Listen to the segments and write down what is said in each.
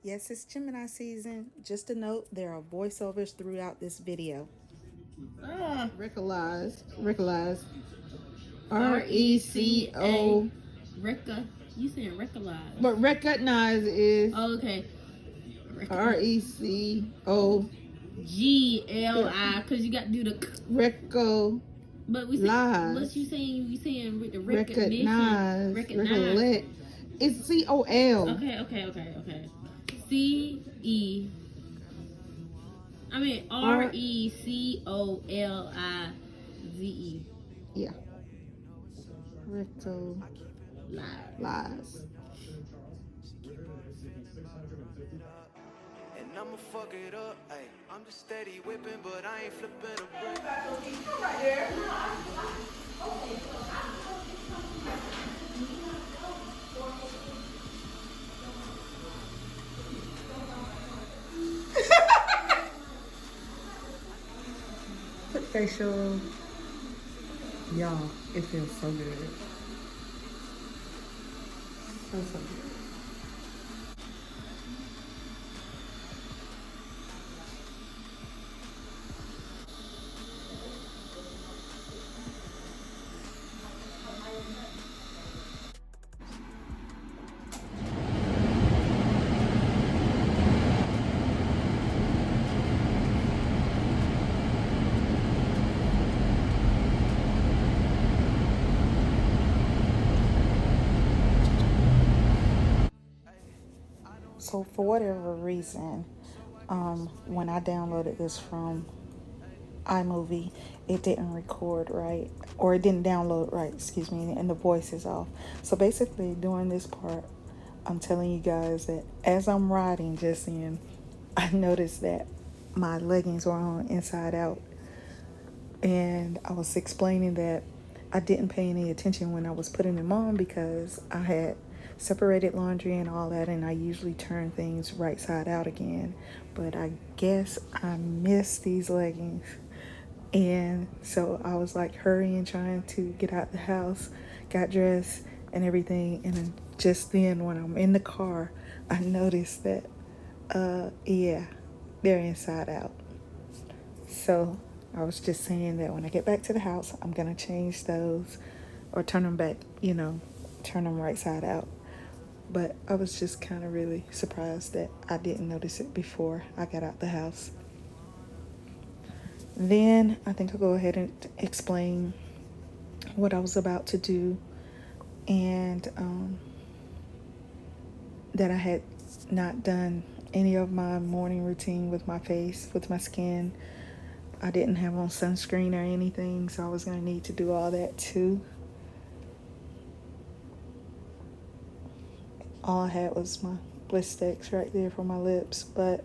Yes, it's Gemini season. Just a note, there are voiceovers throughout this video. Recolize. R-E-C-A. R-E-C-O. You saying Recolize. But recognize is Oh, okay. R-E-C-O. G-L-I, because you got to do the Reco. But we Lies. what you saying with the Recognize. recognize. It's C-O-L. Okay. C-E. R-E-C-O-L-I-Z-E. Yeah. Recolize. And I'ma fuck it up, ayy. I'm just steady whipping, but I ain't flipping a brick. Put facial. Y'all, it feels so good. So good. So for whatever reason, when I downloaded this from iMovie, it didn't record right, or it didn't download right, excuse me, and the voice is off. So basically during this part, I'm telling you guys that as I'm riding just in, I noticed that my leggings were on inside out, and I was explaining that I didn't pay any attention when I was putting them on because I had separated laundry and all that, and I usually turn things right side out again, but I guess I missed these leggings, and so I was like hurrying, trying to get out the house, got dressed and everything, and then just then when I'm in the car, I noticed that yeah, they're inside out. So I was just saying that when I get back to the house, I'm gonna change those or turn them back, turn them right side out. But I was just kind of really surprised that I didn't notice it before I got out the house. Then I think I'll go ahead and explain what I was about to do, and that I had not done any of my morning routine with my face, with my skin. I didn't have on sunscreen or anything, so I was going to need to do all that too. All I had was my bliss sticks right there for my lips, but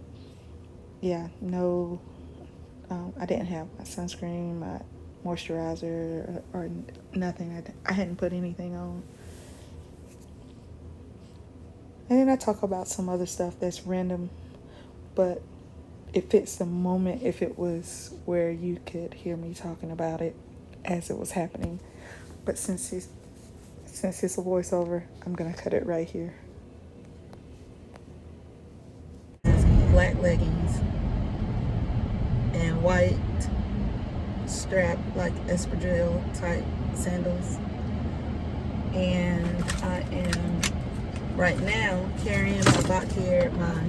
yeah, no, I didn't have my sunscreen, my moisturizer, or nothing. I hadn't put anything on. And then I talk about some other stuff that's random, but it fits the moment if it was where you could hear me talking about it as it was happening. But since it's a voiceover, I'm gonna cut it right here. Black leggings and white strap like espadrille type sandals, and I am right now carrying my my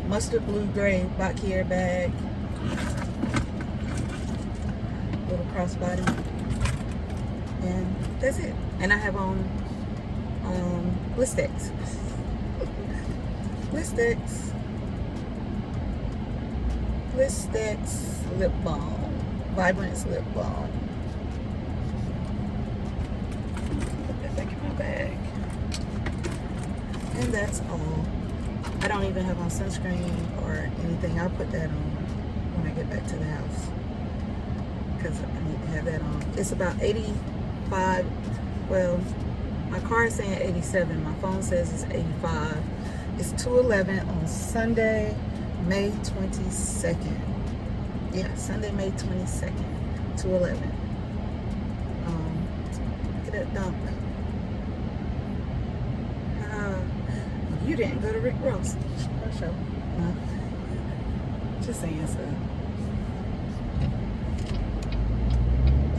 mustard blue gray Bakir bag, little crossbody, and that's it. And I have on bliss sticks. Bliss sticks lip balm, Vibrance lip balm. Put that back in my bag, and that's all. I don't even have on sunscreen or anything. I'll put that on when I get back to the house because I need to have that on. It's about 85. Well, my car is saying 87. My phone says it's 85. It's 2:11 on Sunday, May 22nd. Yeah, Sunday, May 22nd, 2:11. Look at that dunk. didn't go to Rick Ross. For sure. No. Just saying so.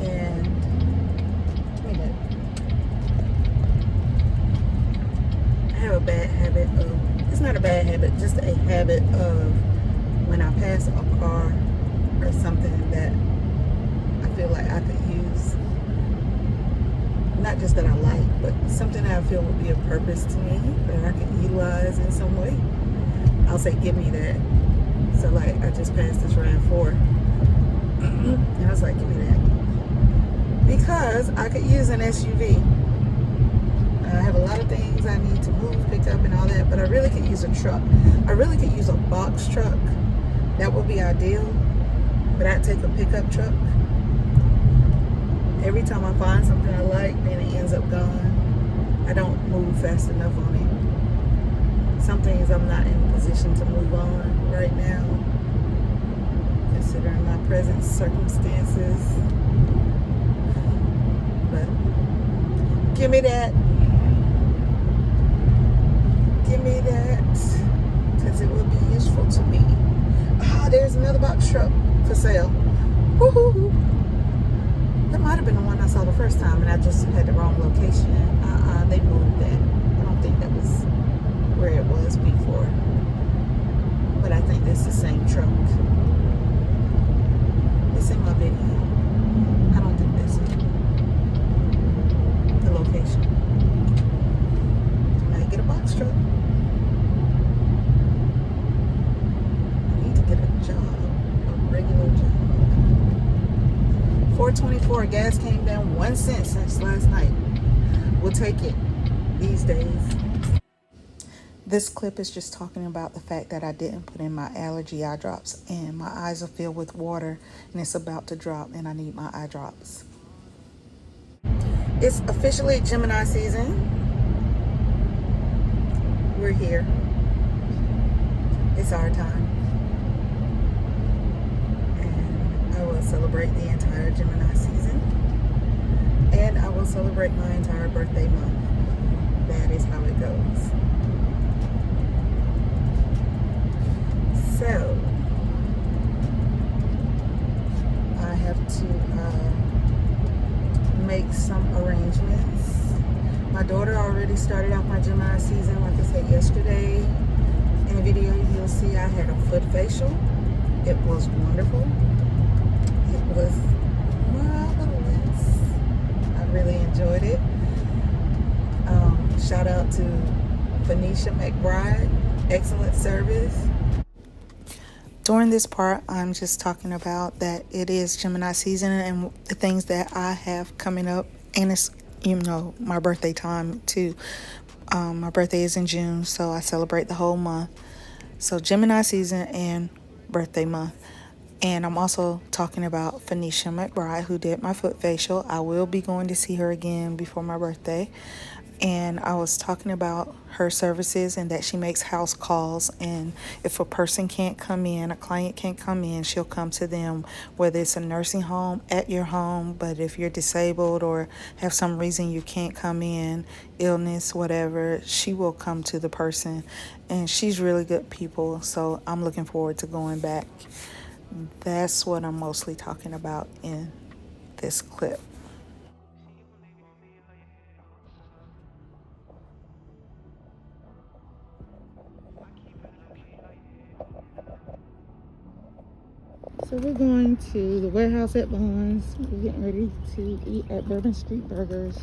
And wait a minute. I have a bad habit of, it's not a bad habit, just a habit of when I pass a car or something that I feel like I could use, not just that I like, but something that I feel would be of purpose to me that I can utilize in some way, I'll say, give me that. So like, I just passed this RAV4 and I was like, give me that, because I could use an SUV. I have a lot of things I need to move, pick up and all that, but I really could use a truck. I really could use a box truck. That would be ideal, but I'd take a pickup truck. Every time I find something I like, then it ends up gone. I don't move fast enough on it. Some things I'm not in a position to move on right now, considering my present circumstances. But give me that. Give me that, because it will be useful to me. Ah, there's another box truck for sale. Woohoo! That might have been the one I saw the first time, and I just had the wrong location. They moved that. I don't think that was where it was before. But I think that's the same truck. It's in my video. I don't think that's it. The location. I get a box truck. I need to get a job, a regular job. $4.24. Gas came down 1 cent since last night. We'll take it these days. This clip is just talking about the fact that I didn't put in my allergy eye drops, and my eyes are filled with water and it's about to drop, and I need my eye drops. It's officially Gemini season. We're here. It's our time. And I will celebrate the entire Gemini season. And I will celebrate my entire birthday month. That is how it goes. So, I have to make some arrangements. My daughter already started out my Gemini season, like I said yesterday. In the video you'll see I had a foot facial. It was wonderful. It was marvelous. I really enjoyed it. Shout out to Phoenicia McBride. Excellent service. During this part, I'm just talking about that it is Gemini season and the things that I have coming up. And it's, you know, my birthday time too. My birthday is in June, so I celebrate the whole month. So Gemini season and birthday month. And I'm also talking about Phoenicia McBride, who did my foot facial. I will be going to see her again before my birthday. And I was talking about her services and that she makes house calls. And if a person can't come in, a client can't come in, she'll come to them, whether it's a nursing home, at your home. But if you're disabled or have some reason you can't come in, illness, whatever, she will come to the person. And she's really good people. So I'm looking forward to going back. That's what I'm mostly talking about in this clip. So we're going to the warehouse at Bonds. We're getting ready to eat at Bourbon StBurgers.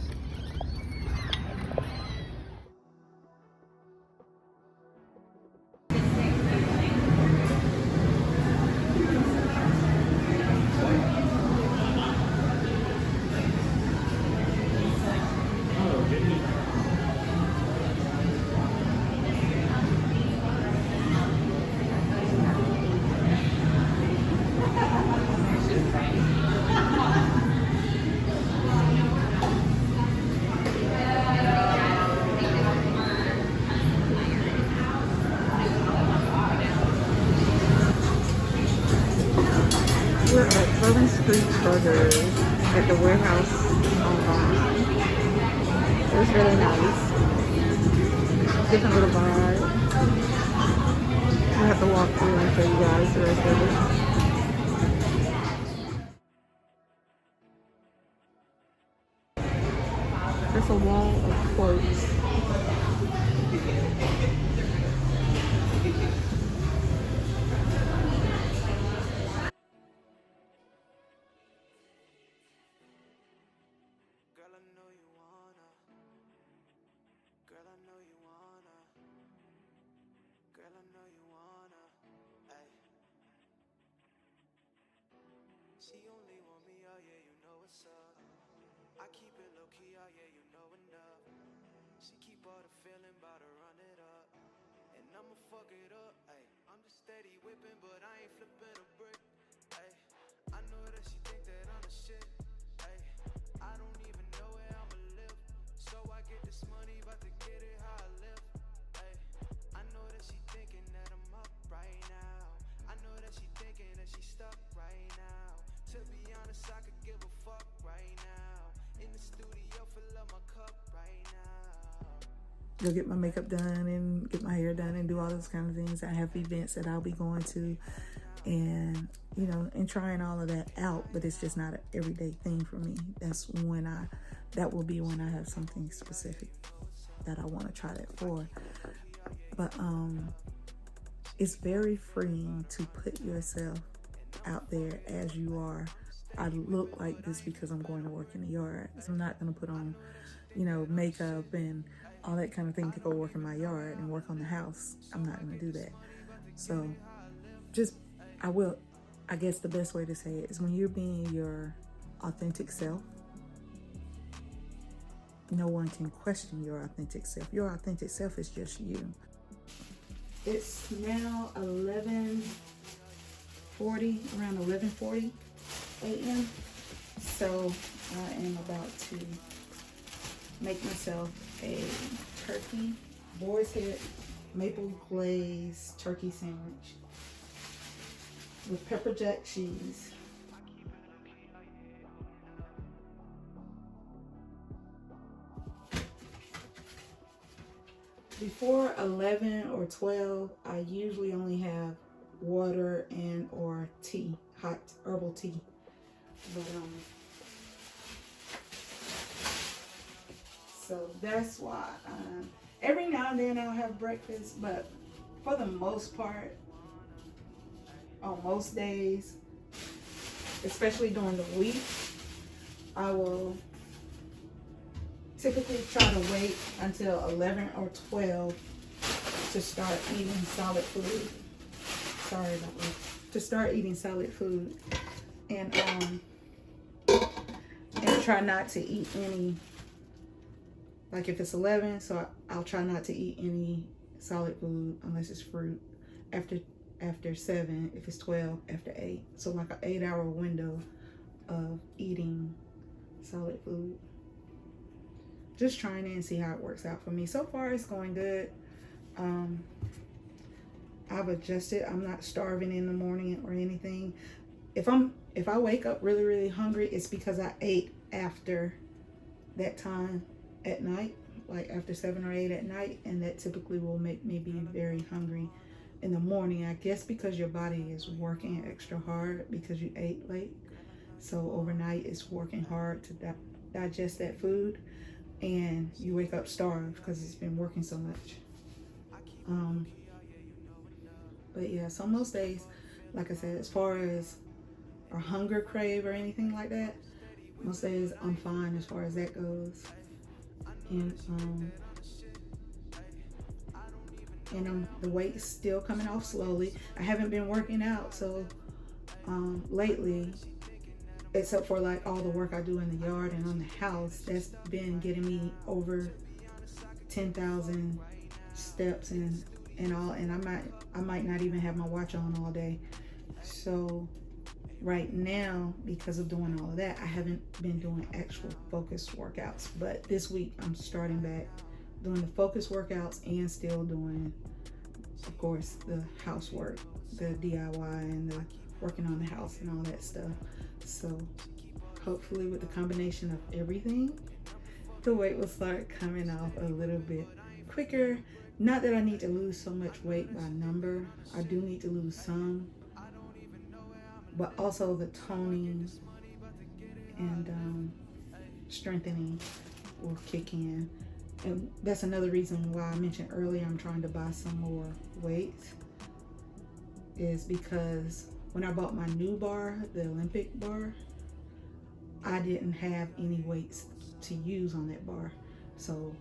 We're at Bourbon StBurgers at the warehouse on Bond. It was really nice. Different little bar. have to walk through and show you guys the rest of it. There's a wall of quotes. Girl, I know you wanna. Girl, I know you wanna. Girl, I know you wanna. Ay. She only want me, oh yeah, you know what's up. I keep it low key, oh yeah, you know enough. She keep all the feeling, bout to run it up. And I'ma fuck it up, ay. I'm just steady whipping, but I ain't flipping a brick, ay. I know that she think that I'm the shit, ay. I don't even know where I'ma live. So I get this money, about to get it how I live, ay. I know that she thinking that I'm up right now. I know that she thinking that she stuck right now. To be honest, I could give a fuck right now. In the studio, fill up my cup right now. Go get my makeup done and get my hair done and do all those kind of things. I have events that I'll be going to, and you know, and trying all of that out, but it's just not an everyday thing for me. That will be when I have something specific that I want to try that for. But it's very freeing to put yourself out there as you are. I look like this because I'm going to work in the yard. So I'm not going to put on, you know, makeup and all that kind of thing to go work in my yard and work on the house. I'm not going to do that. So I guess the best way to say it is when you're being your authentic self, no one can question your authentic self. Your authentic self is just you. It's now 11:40, around 11:40 a.m. So I am about to make myself a turkey, boar's head, maple glaze turkey sandwich with pepper jack cheese. Before 11 or 12, I usually only have water and or tea, hot herbal tea. But so that's why every now and then I'll have breakfast, but for the most part, on most days, especially during the week, I will typically try to wait until 11 or 12 to start eating solid food. Sorry about that. To start eating solid food, and try not to eat any. Like if it's 11, so I'll try not to eat any solid food unless it's fruit. After 7, if it's 12, after 8. So like an 8-hour window of eating solid food. Just trying it and see how it works out for me. So far it's going good. I've adjusted. I'm not starving in the morning or anything. If I wake up really, really hungry, it's because I ate after that time at night, like after 7 or 8 at night, and that typically will make me be very hungry in the morning. I guess because your body is working extra hard because you ate late. So overnight it's working hard to digest that food, and you wake up starved because it's been working so much. But yeah, so most days, like I said, as far as a hunger crave or anything like that, most days I'm fine as far as that goes. And the weight's still coming off slowly. I haven't been working out, so lately, except for like all the work I do in the yard and on the house, that's been getting me over 10,000 steps and all, and I might not even have my watch on all day. So right now, because of doing all of that, I haven't been doing actual focused workouts, but this week I'm starting back doing the focused workouts and still doing, of course, the housework, the DIY and the working on the house and all that stuff. So hopefully with the combination of everything, the weight will start coming off a little bit quicker Not that I need to lose so much weight by number. I do need to lose some, but also the toning and strengthening will kick in. And that's another reason why I mentioned earlier I'm trying to buy some more weights, is because when I bought my new bar, the Olympic bar, I didn't have any weights to use on that bar. So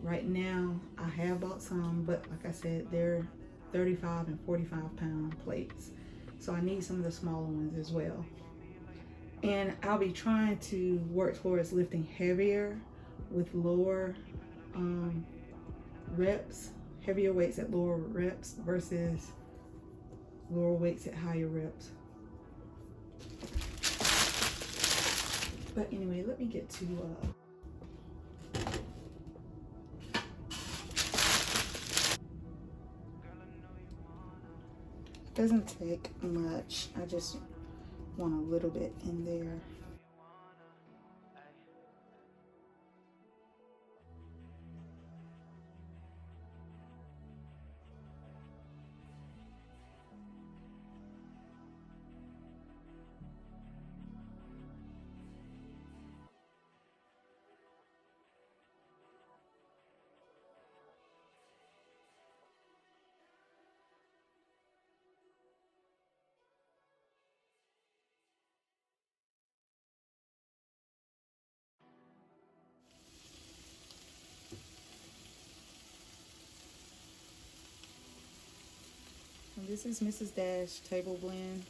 right now I have bought some, but like I said, they're 35 and 45 pound plates. So I need some of the smaller ones as well. And I'll be trying to work towards lifting heavier with lower reps, heavier weights at lower reps versus lower weights at higher reps. But anyway, let me get to it doesn't take much. I just want a little bit in there. And this is Mrs. Dash table blend.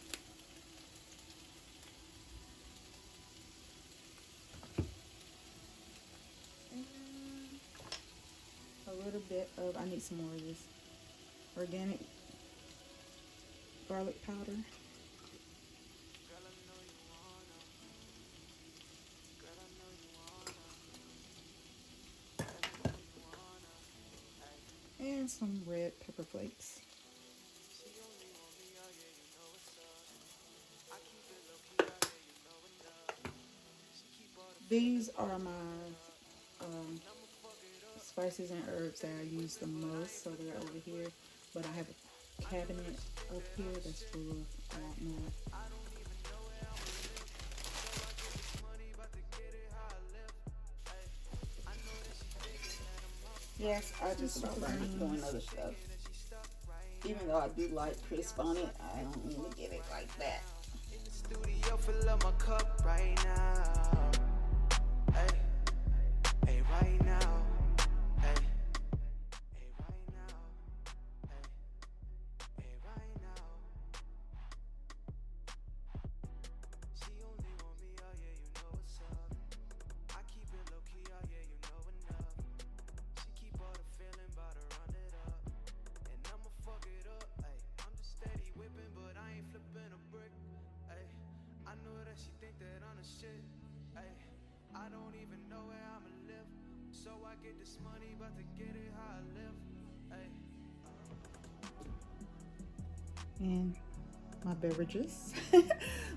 And a little bit of, I need some more of this organic garlic powder. And some red pepper flakes. These are my spices and herbs that I use the most, so they're over here. But I have a cabinet up here that's full of a lot more. Yes, I just about burning doing other stuff. Even though I do like crisp on it, I don't need to get it like that. In the studio, fill up my cup right now. Hey, hey, right now. Hey, hey, right now. Hey, hey, right now. She only want me, oh yeah, you know what's up. I keep it low key, oh yeah, you know enough. She keep all the feeling, bout to run it up. And I'ma fuck it up, ayy. I'm just steady whipping, but I ain't flipping a brick, ayy. I know that she think that I'm the shit, ayy. I don't even know where I'ma live. So I get this money, but to get it how I live, ayy. And my beverages.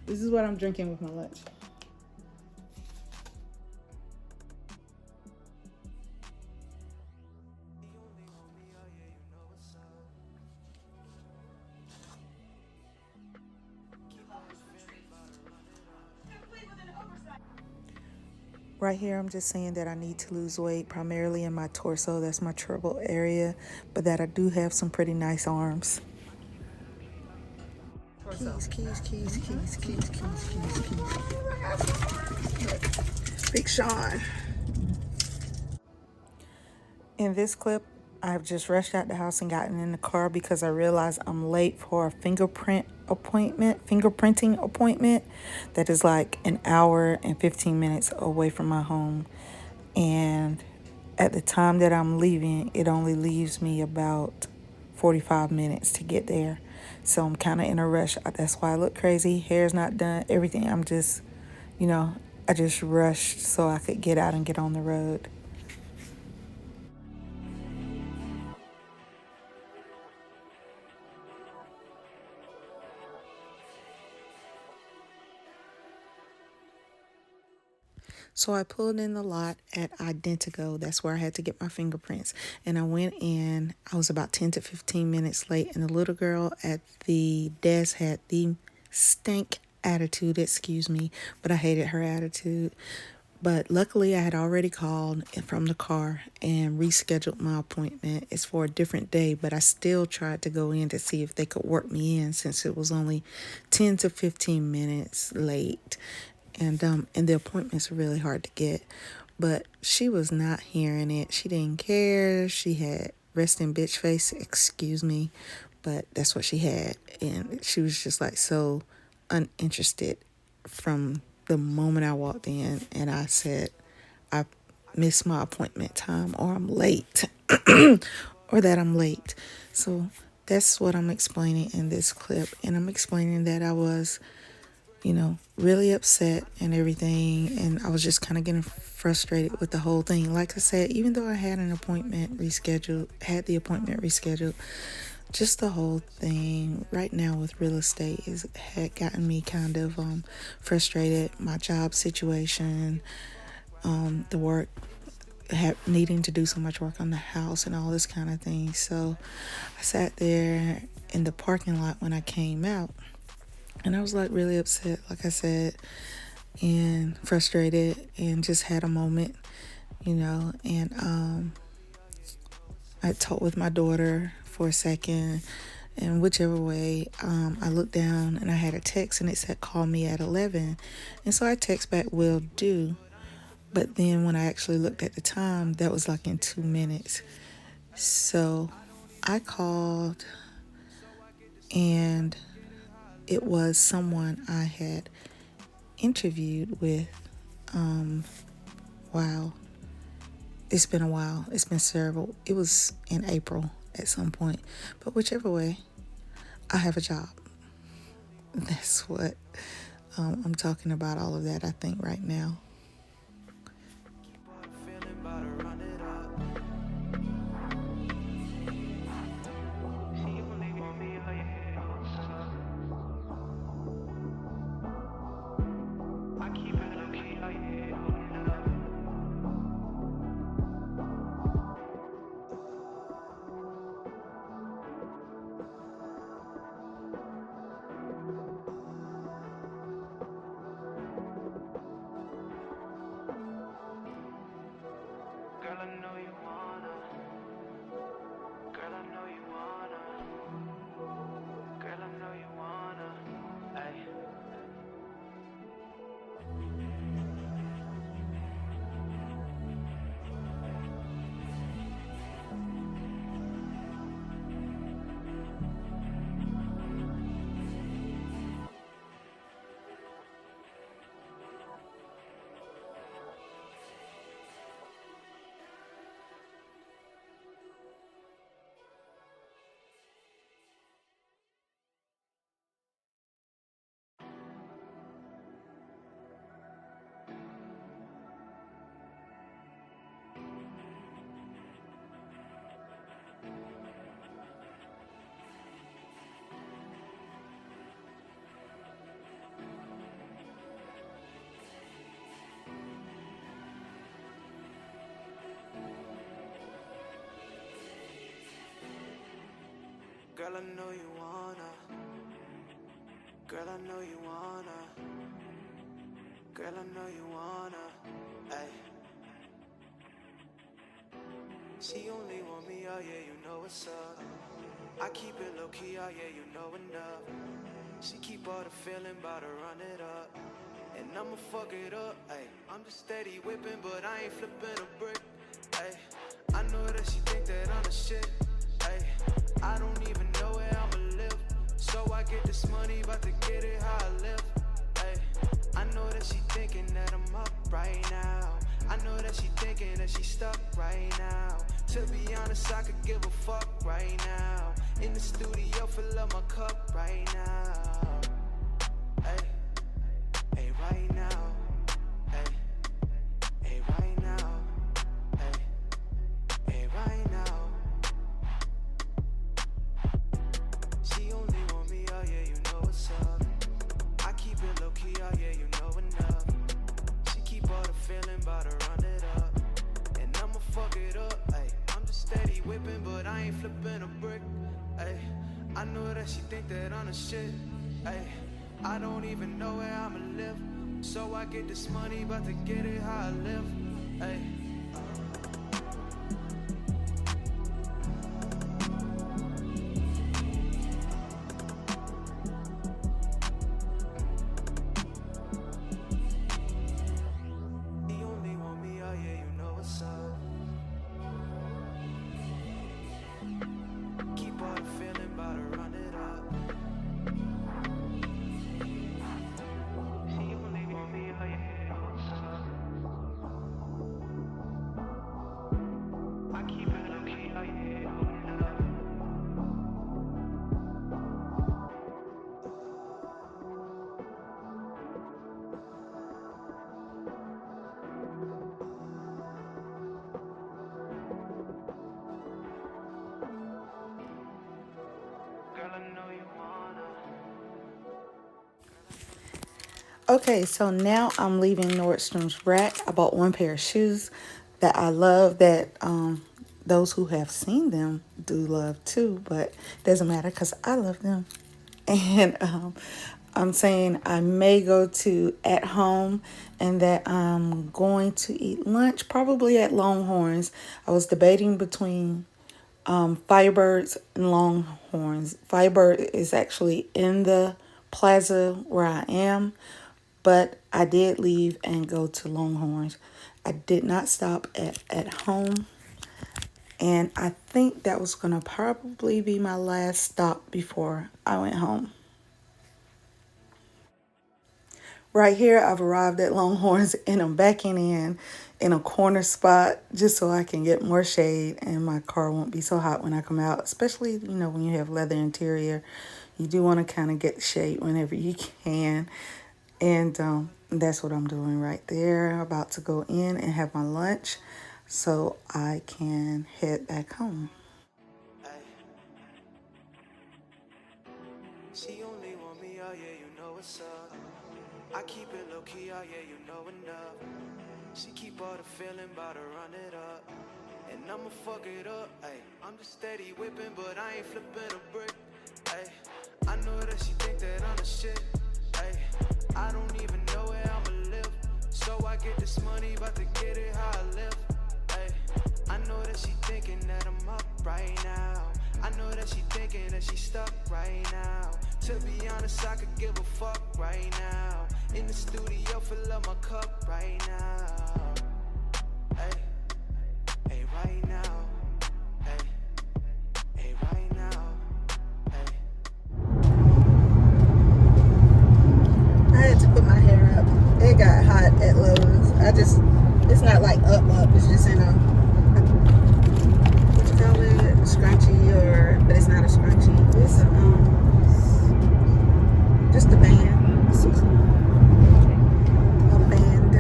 This is what I'm drinking with my lunch. Right here, I'm just saying that I need to lose weight primarily in my torso. That's my trouble area, but that I do have some pretty nice arms. Keys. Big Sean. In this clip, I've just rushed out the house and gotten in the car because I realized I'm late for a fingerprinting appointment that is like an hour and 15 minutes away from my home. And at the time that I'm leaving, it only leaves me about 45 minutes to get there. So I'm kind of in a rush. That's why I look crazy. Hair's not done. Everything. I'm just, I just rushed so I could get out and get on the road. So I pulled in the lot at Identigo. That's where I had to get my fingerprints. And I went in. I was about 10 to 15 minutes late. And the little girl at the desk had the stank attitude, excuse me. But I hated her attitude. But luckily, I had already called from the car and rescheduled my appointment. It's for a different day, but I still tried to go in to see if they could work me in since it was only 10 to 15 minutes late. And the appointments are really hard to get. But she was not hearing it. She didn't care. She had resting bitch face, excuse me, but that's what she had. And she was just like so uninterested from the moment I walked in, and I said, I missed my appointment time, or I'm late, or that I'm late. So that's what I'm explaining in this clip. And I'm explaining that I was, really upset and everything. And I was just kind of getting frustrated with the whole thing. Like I said, even though I had the appointment rescheduled, just the whole thing right now with real estate had gotten me kind of frustrated. My job situation, the work, needing to do so much work on the house and all this kind of thing. So I sat there in the parking lot when I came out, and I was like really upset, like I said, and frustrated, and just had a moment, and I talked with my daughter for a second, and whichever way, I looked down and I had a text and it said call me at 11, and so I text back will do. But then when I actually looked at the time, that was like in 2 minutes. So I called, and it was someone I had interviewed with. Wow, it's been a while. It's been several. It was in April at some point. But whichever way, I have a job. That's what I'm talking about, all of that, I think, right now. Girl, I know you wanna. Girl, I know you wanna. Girl, I know you wanna. Ay. Girl, I know you wanna. Girl, I know you wanna. Girl, I know you wanna. Ay. She only want me, oh yeah, you know what's up. I keep it low key, oh yeah, you know enough. She keep all the feeling, bout to run it up. And I'ma fuck it up, ay. I'm just steady whipping, but I ain't flipping a brick, ay. I know that she think that I'm the shit, ay. I don't even know where I'ma live. So I get this money, about to get it how I live, ay. I know that she thinking that I'm up right now. I know that she thinking that she stuck right now. To be honest, I could give a fuck right now. In the studio, fill up my cup right now. Ay, ay, right now. Ay, ay, right now. Ay, ay, right now. She only want me, oh yeah, you know what's up. I keep it low key, oh yeah, you know enough. She keep all the feeling. but I ain't flipping a brick. Ay, I know that she think that I'm the shit. Ay, I don't even know where I'ma live. So I get this money, but to get it how I live. Ay. Okay, so now I'm leaving Nordstrom's rack. I bought one pair of shoes that I love, that those who have seen them do love too, but doesn't matter because I love them. And I'm saying I may go to at home, and that I'm going to eat lunch probably at Longhorns. I was debating between Firebirds and Longhorns. Firebird is actually in the plaza where I am, but I did leave and go to Longhorns. I did not stop at home, and I think that was going to probably be my last stop before I went home. Right here, I've arrived at Longhorns, and I'm backing in a corner spot just so I can get more shade and my car won't be so hot when I come out, especially, when you have leather interior. You do want to kind of get shade whenever you can. And that's what I'm doing right there. About to go in and have my lunch so I can head back home. She only want me, oh yeah, you know what's up. I keep it low key, oh yeah, you know enough. She keep all the feeling, bout to run it up. And I'ma fuck it up, ayy. I'm just steady whipping, but I ain't flipping a brick, ayy. I know that she think that I'm the shit, ayy. I don't even know where I'ma live. So I get this money, but to get it how I live, ayy. I know that she thinking that I'm up right now. I know that she thinking that she stuck right now. To be honest, I could give a fuck right now. In the studio, fill up my cup right now. Hey, hey, right now. Hey, hey, right now. Hey. I had to put my hair up. It got hot at Lowe's. It's not like up, it's just in a, what you call it, scrunchie, but it's not a scrunchie. It's just a band. A band.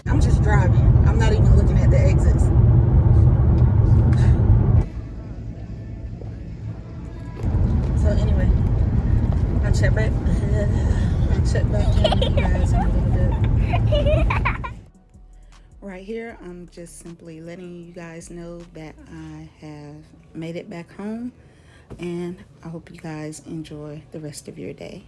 I'm just driving. I'm not even looking at the exits. So anyway, I'll check back in with you guys in a little bit. Right here, I'm just simply letting you guys know that I have made it back home, and I hope you guys enjoy the rest of your day.